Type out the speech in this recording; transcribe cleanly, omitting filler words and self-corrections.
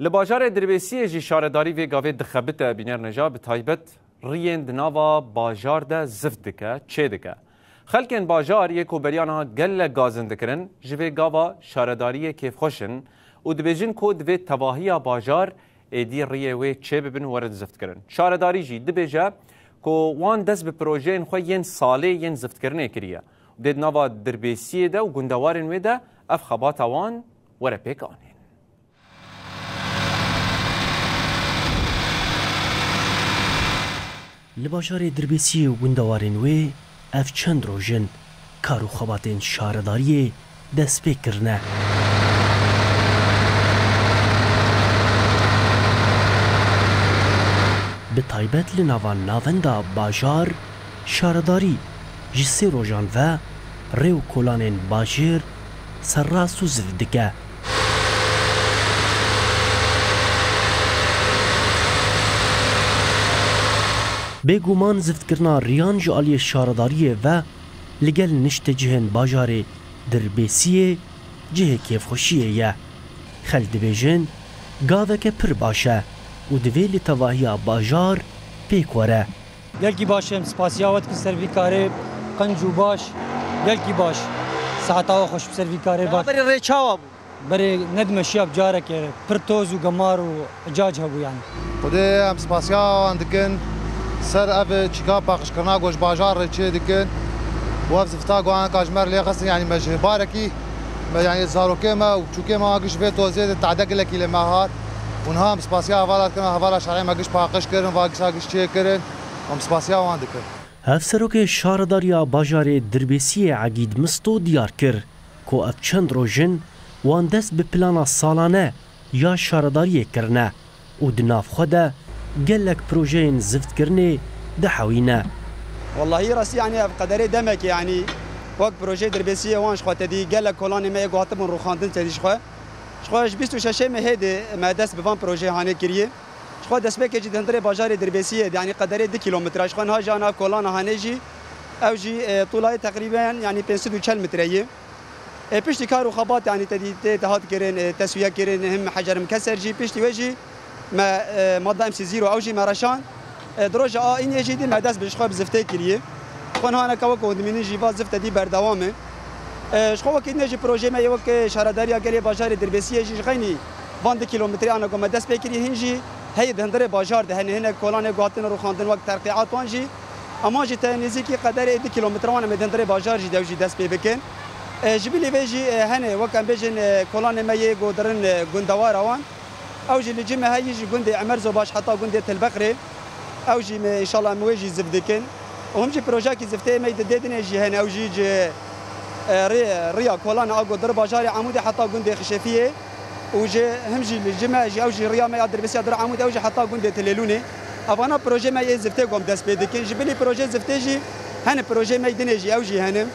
لباجار دربیسی جی شارداری و گاوی دخبت بینر نجا به تایبت ریند ناوا باجار ده زفت دکه چه دکه خلکن باجار یک کوبریانا گل گازن دکرن جوی گاوا شارداری کیف خوشن و دبیجن کو دوی تواهی باجار ایدی ریه و چه ببین ورد زفت کرن شارداری جی دبیجه کو وان دست به پروژه این خواه ین ساله ین زفت کرنه کریه دید ناوا دربیسی ده و گندوارن و ده اف خبات وان وره پیک آنه لباجار دربیسی و گندوارن وی اف چند روژن کارو خباتین شارداری دست پی کرنه به تایبت لناوان ناوندا باجار شارداری جسی روژان و ریو کولانین باجر سراس و زفدگه بگومان زفتکرنا ریان جالی شارداریه و لگل نشت جهن باجار دربیسیه جه کیف خوشیه یه خل دبیجن گاوه که پر باشه و دویل تواهی باجار پیک وره گلکی باشم سپاسیاوت که سروی کاره قنج و باش گلکی باش ساعتا خوش سروی کاره باش بری ریچاوا بو بری ندم شیاب جاره که پر توز و گمار و اجاج هبو یعنی خودی هم سپاسیاوان دکن سر اب چیکا پاکش کرنا گوش باجار چه دکن و اب زفتا گوان کاجمر لی خاص يعني مجه باركي يعني زاروكي ما وچوكي ما اگش به توزيد تعدق لك الى مهار ونها سپاسيا حوالات كنا حوالا شرعي ما اگش پاکش کرن و اگش اگش چه کرن هم سپاسيا وان دکن هفسروک شارداریا باجار دربیسی عقید مستو دیار کر کو اف چند روژن وان دست به پلانا سالانه یا شارداری کرنه و دناف خوده قالك بروجين زفت كرني دحوينا والله راسي يعني قدري دمك يعني وقت بروجي دربيسيه وانش خاطر دي قالك كولاني ما يقعد من روخاندن تدي شخو 26 ما هيدي ما داس بفان بروجي هاني كريه شخو داس بك جي دندري باجاري دربيسيه يعني قدري 2 كيلومتر شخو ها جانا كولانا هانيجي او جي طوله تقريبا يعني 540 متريه بيشتي كارو خبات يعني تدي تهات كرين تسويه كرين هم حجر مكسر جي بيشتي وجي ما ماده ام سي 0 او جي مارشان دروجه این یه جدی مدرس بهش خواب زفته کلیه خون ها نکوا کو دمینی جیوا زفته دی بردوامه شخو کی نجی پروژه ما یو که شارداری اگر باجار دربیسی جی غینی 2 کیلومتر انا کو مدرس بکری هنجی هی دندره باجار ده هنه کولان گواتن رو خواندن وقت ترقیعات وانجی اما جی تنزی کی قدر 2 کیلومتر وانا مدندره باجار جی دوجی دست پی بکن جبلی ویجی هنه وکم بجن کولان ما یه گودرن گندوار وان او جي اللي جيما هاي يجي قندي عمرزو باش حتى قندي البقري او جي ان شاء الله موجي زفدكن وهم جي بروجاكي زفتي ما يددن يجي هنا او جي ريا كولان او قدر باجاري عمودي حتى قندي خشفيه وجي هم جي اللي جيما جي او جي ريا ما يقدر بس يقدر عمودي او جي حتى قندي تليلوني افانا بروجي ما يزفتي قوم داس بيدكن جبلي بروجي زفتي جي هنا بروجي ما يدني جي او جي هنا